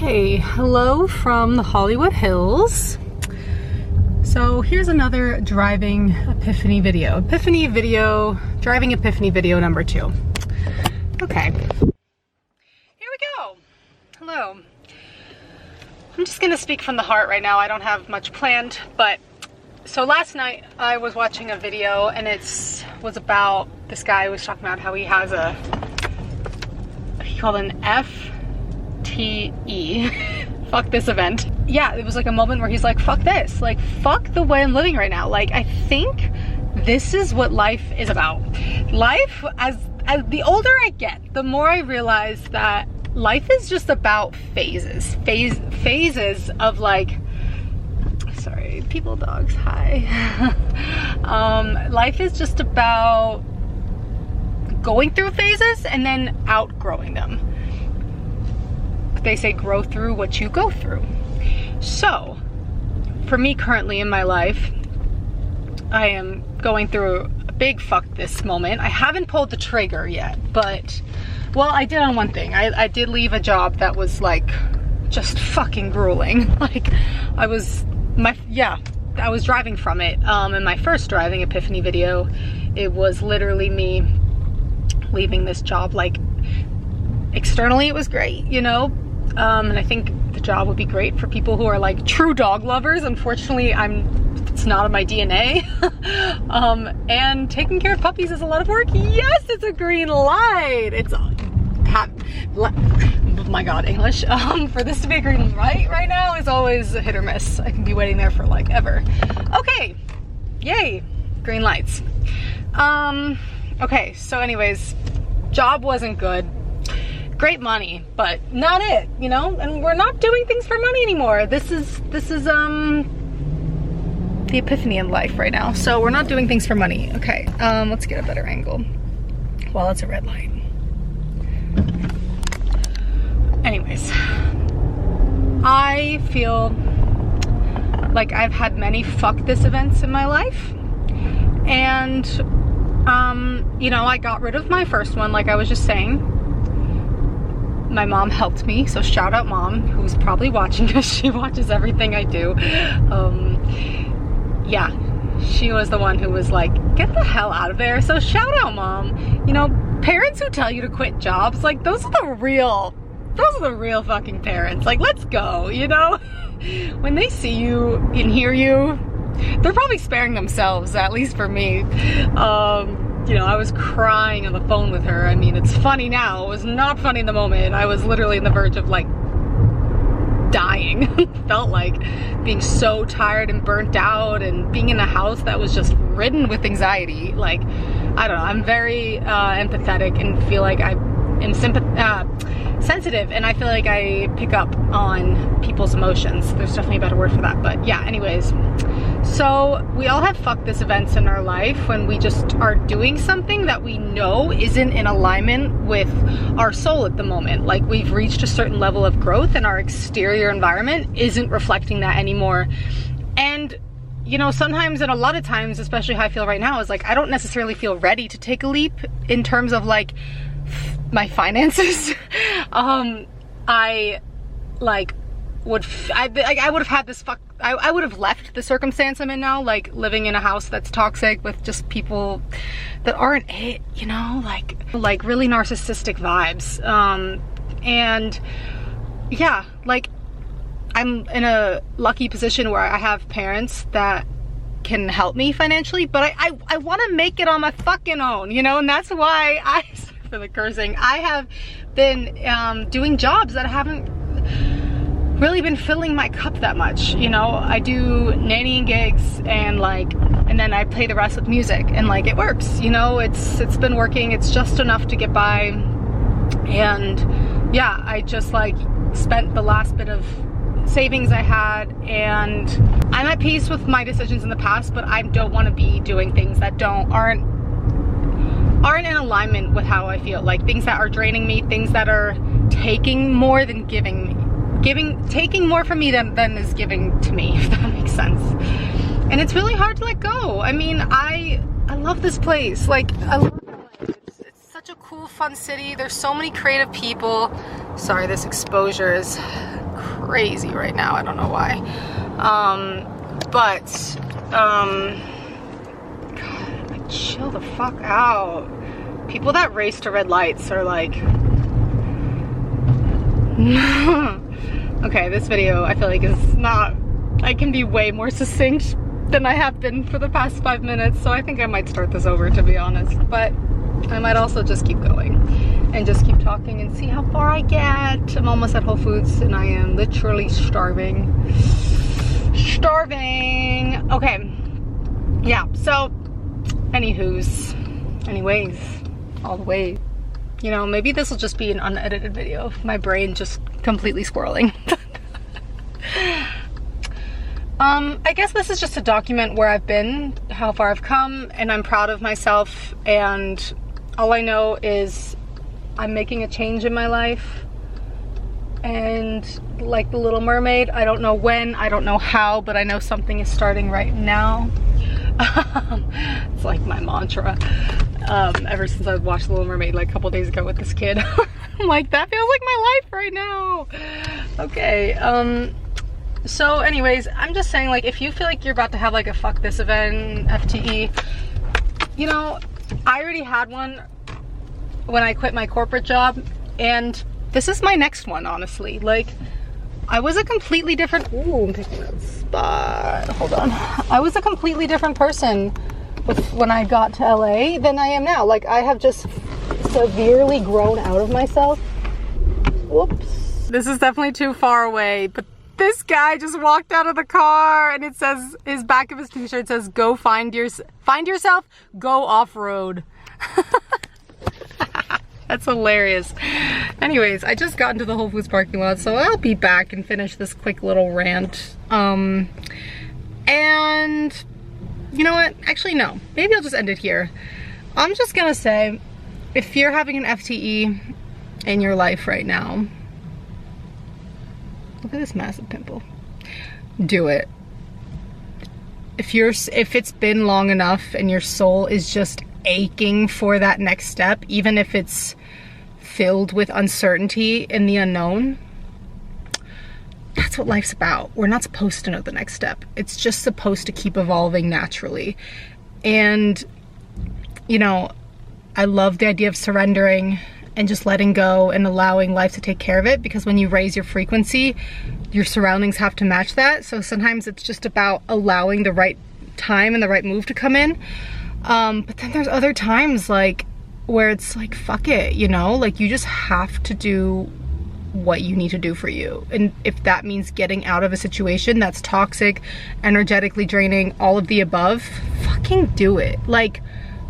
Okay, hello from the Hollywood Hills. So here's another driving epiphany video. Driving epiphany video number 2. Okay, here we go. Hello. I'm just gonna speak from the heart right now. I don't have much planned, but so last night I was watching a video and was about this guy who was talking about how he has he called an FTE. Fuck this event. Yeah, it was like a moment where he's like, fuck this. Like, fuck the way I'm living right now. Like, I think this is what life is about. Life, as the older I get, the more I realize that life is just about phases. Phases of like, sorry, people, dogs, hi. Life is just about going through phases and then outgrowing them. They say grow through what you go through. So, for me currently in my life, I am going through a big fuck this moment. I haven't pulled the trigger yet, but, well, I did on one thing. I did leave a job that was like, just fucking grueling. Like, I was driving from it. In my first driving epiphany video, it was literally me leaving this job. Like, externally it was great, you know? And I think the job would be great for people who are like true dog lovers. Unfortunately, it's not in my DNA. And taking care of puppies is a lot of work. Yes, it's a green light. It's, oh my God, English. For this to be a green light right now is always a hit or miss. I can be waiting there for like ever. Okay, yay, green lights. Okay, so anyways, job wasn't good. Great money, but not it, you know? And we're not doing things for money anymore. This is the epiphany in life right now. So we're not doing things for money. Okay, let's get a better angle. Well, it's a red light. Anyways, I feel like I've had many fuck this events in my life. And, you know, I got rid of my first one, like I was just saying. My mom helped me, so shout out mom, who's probably watching because she watches everything I do. Yeah, she was the one who was like, get the hell out of there. So shout out mom. You know, parents who tell you to quit jobs, like those are the real fucking parents. Like, let's go, you know? When they see you and hear you, they're probably sparing themselves, at least for me. You know, I was crying on the phone with her. I mean, it's funny now. It was not funny in the moment. I was literally on the verge of like dying. Felt like being so tired and burnt out and being in a house that was just ridden with anxiety. Like, I don't know. I'm very empathetic and feel like I am sensitive, and I feel like I pick up on people's emotions. There's definitely a better word for that, but yeah, anyways. So we all have fuck this events in our life when we just are doing something that we know isn't in alignment with our soul at the moment. Like, we've reached a certain level of growth and our exterior environment isn't reflecting that anymore. And you know, sometimes and a lot of times, especially how I feel right now, is like I don't necessarily feel ready to take a leap in terms of like my finances. I would have had this I would have left the circumstance I'm in now, like living in a house that's toxic with just people that aren't it, you know, like really narcissistic vibes. And yeah, like I'm in a lucky position where I have parents that can help me financially, but I want to make it on my fucking own, you know, and that's why for the cursing, I have been doing jobs that haven't really been filling my cup that much, you know. I do nannying gigs and then I play the rest with music, and like it works, you know. It's been working. It's just enough to get by. And yeah, I just like spent the last bit of savings I had, and I'm at peace with my decisions in the past, but I don't want to be doing things that aren't in alignment with how I feel. Like things that are draining me, things that are taking more than taking more from me than is giving to me, if that makes sense. And it's really hard to let go. I mean, I love this place. Like, I love LA. It's such a cool, fun city. There's so many creative people. Sorry, this exposure is crazy right now. I don't know why. God, like, chill the fuck out. People that race to red lights are like, okay, this video I feel like is not, I can be way more succinct than I have been for the past 5 minutes, so I think I might start this over, to be honest. But I might also just keep going and just keep talking and see how far I get. I'm almost at Whole Foods and I am literally starving. Starving. Okay. Yeah, so anyways, all the way. You know, maybe this will just be an unedited video of my brain just completely squirreling. I guess this is just to document where I've been, how far I've come, and I'm proud of myself, and all I know is I'm making a change in my life. And like the Little Mermaid, I don't know when, I don't know how, but I know something is starting right now. It's like my mantra. Ever since I watched The Little Mermaid like a couple days ago with this kid. I'm like, that feels like my life right now. Okay, so anyways, I'm just saying, like, if you feel like you're about to have like a fuck this event, FTE, you know, I already had one when I quit my corporate job, and this is my next one, honestly. Like, I was a completely different, ooh, I'm picking that spot, hold on. I was a completely different person when I got to LA than I am now. Like, I have just severely grown out of myself. Whoops. This is definitely too far away, but this guy just walked out of the car and it says, his back of his t-shirt says, go find yourself, go off-road. That's hilarious. Anyways, I just got into the Whole Foods parking lot, so I'll be back and finish this quick little rant. And you know what? Actually, no. Maybe I'll just end it here. I'm just gonna say, if you're having an FTE in your life right now, look at this massive pimple. Do it. If it's been long enough and your soul is just aching for that next step, even if it's filled with uncertainty in the unknown, that's what life's about. We're not supposed to know the next step. It's just supposed to keep evolving naturally. And, you know, I love the idea of surrendering and just letting go and allowing life to take care of it, because when you raise your frequency, your surroundings have to match that. So sometimes it's just about allowing the right time and the right move to come in. But then there's other times, like, where it's like, fuck it, you know, like, you just have to do what you need to do for you. And if that means getting out of a situation that's toxic, energetically draining, all of the above, fucking do it. Like,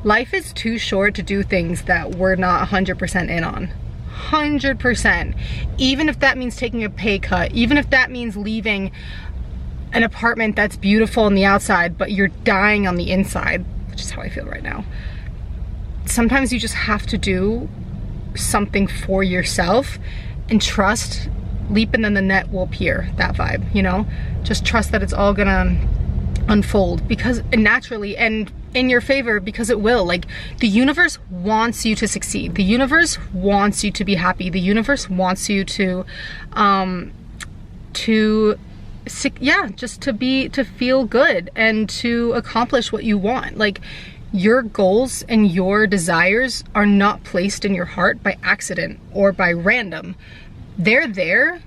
life is too short to do things that we're not 100% in on. 100%. Even if that means taking a pay cut, even if that means leaving an apartment that's beautiful on the outside, but you're dying on the inside, which is how I feel right now. Sometimes you just have to do something for yourself and trust, leap and then the net will appear, that vibe, you know? Just trust that it's all gonna unfold, because naturally, and in your favor, because it will. Like, the universe wants you to succeed. The universe wants you to be happy. The universe wants you to just to feel good and to accomplish what you want. Like, your goals and your desires are not placed in your heart by accident or by random. They're there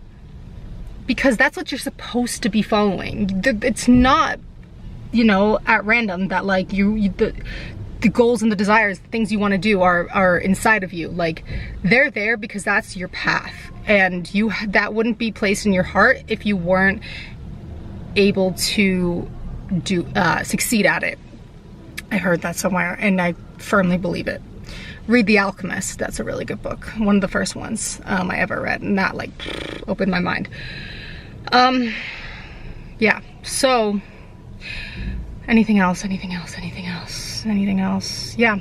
because that's what you're supposed to be following. It's not, you know, at random that, like, the goals and the desires, the things you want to do are inside of you. Like, they're there because that's your path, and that wouldn't be placed in your heart if you weren't able to succeed at it. I heard that somewhere and I firmly believe it. Read The Alchemist. That's a really good book. One of the first ones I ever read, and that, like, opened my mind. Yeah, so anything else? Yeah,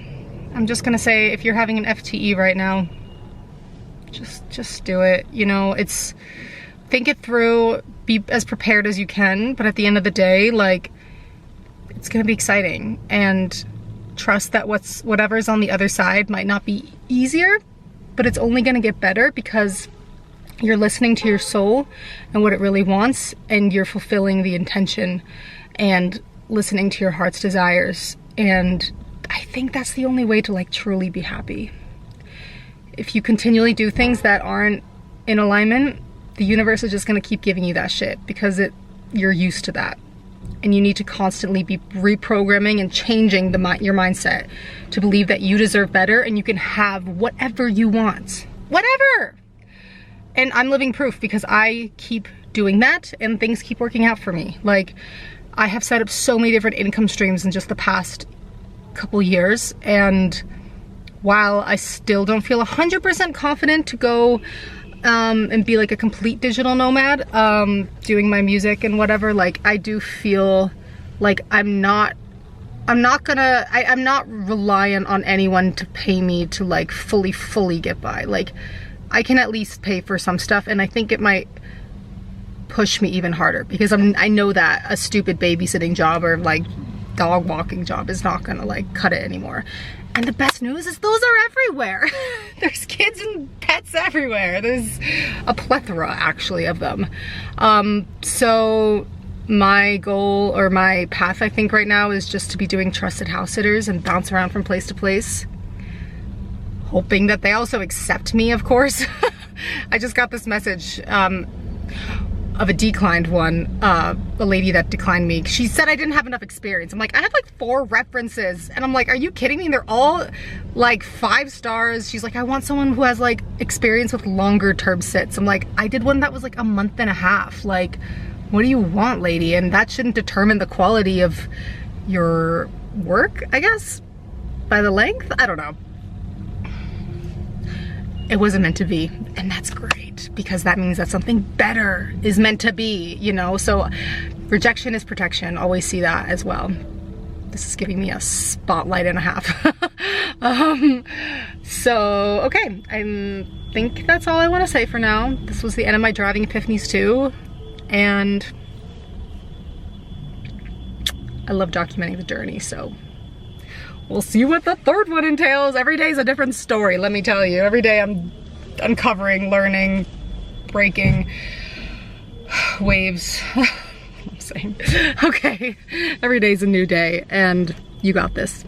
I'm just gonna say, if you're having an FTE right now, just do it. You know, think it through, be as prepared as you can, but at the end of the day, like, it's gonna be exciting, and trust that whatever's on the other side might not be easier, but it's only gonna get better, because you're listening to your soul and what it really wants, and you're fulfilling the intention and listening to your heart's desires. And I think that's the only way to like truly be happy. If you continually do things that aren't in alignment, the universe is just gonna keep giving you that shit because you're used to that. And you need to constantly be reprogramming and changing your mindset to believe that you deserve better and you can have whatever you want. Whatever! And I'm living proof because I keep doing that and things keep working out for me. Like, I have set up so many different income streams in just the past couple years, and while I still don't feel 100% confident to go and be like a complete digital nomad, doing my music and whatever, like I do feel like I'm not reliant on anyone to pay me to like fully get by. Like, I can at least pay for some stuff, and I think it might push me even harder because I know that a stupid babysitting job or like dog walking job is not gonna like cut it anymore. And the best news is those are everywhere. There's kids and pets everywhere. There's a plethora actually of them. So my goal or my path I think right now is just to be doing trusted house sitters and bounce around from place to place, hoping that they also accept me, of course. I just got this message of a declined one, a lady that declined me. She said I didn't have enough experience. I'm like, I have like 4 references. And I'm like, are you kidding me? They're all like 5 stars. She's like, I want someone who has like experience with longer term sits. I'm like, I did one that was like a month and a half. Like, what do you want, lady? And that shouldn't determine the quality of your work, I guess, by the length. I don't know. It wasn't meant to be, and that's great because that means that something better is meant to be, you know? So rejection is protection. Always see that as well. This is giving me a spotlight and a half. So, okay, I think that's all I want to say for now. This was the end of my driving epiphanies too, and I love documenting the journey, so we'll see what the 3rd one entails. Every day is a different story, let me tell you. Every day I'm uncovering, learning, breaking waves. I'm saying. Okay, every day's a new day, and you got this.